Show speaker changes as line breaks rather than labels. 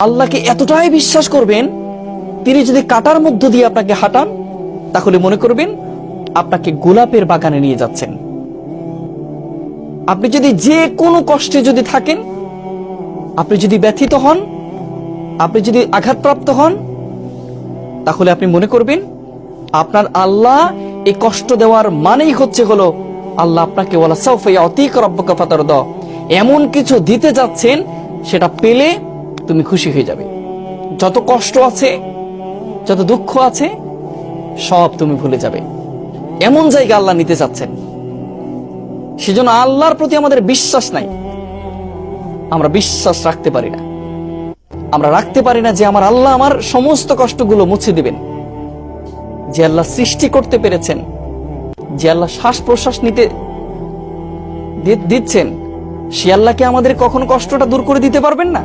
আল্লাহকে এতটাই বিশ্বাস করবেন, তিনি যদি কাটার মধ্য দিয়ে আপনাকে হাঁটান, তাহলে মনে করবেন আপনাকে গোলাপের বাগানে নিয়ে যাচ্ছেন। আপনি যদি যে কোনো কষ্টে যদি থাকেন, আপনি যদি ব্যথিত হন, আপনি যদি আঘাতপ্রাপ্ত হন, তাহলে আপনি মনে করবেন আপনার আল্লাহ এই কষ্ট দেওয়ার মানেই হলো আল্লাহ আপনাকে ওয়ালা সাউফা ইয়াতিকা রাব্বুকা ফাতারদা, এমন কিছু দিতে যাচ্ছেন সেটা পেলে তুমি খুশি হয়ে যাবে। যত কষ্ট আছে, যত দুঃখ আছে, সব তুমি ভুলে যাবে। এমন জায়গা আল্লাহ নিতে চাচ্ছেন। সেজন্য আল্লাহর প্রতি আমাদের বিশ্বাস নাই, আমরা বিশ্বাস রাখতে পারি না। আমরা রাখতে পারি না যে আমার আল্লাহ আমার সমস্ত কষ্টগুলো মুছে দিবেন। যে আল্লাহ সৃষ্টি করতে পেরেছেন, যে আল্লাহ শ্বাস প্রশ্বাস নিতে দিচ্ছেন, সে আল্লাহকে আমাদের কখনো কষ্টটা দূর করে দিতে পারবেন না?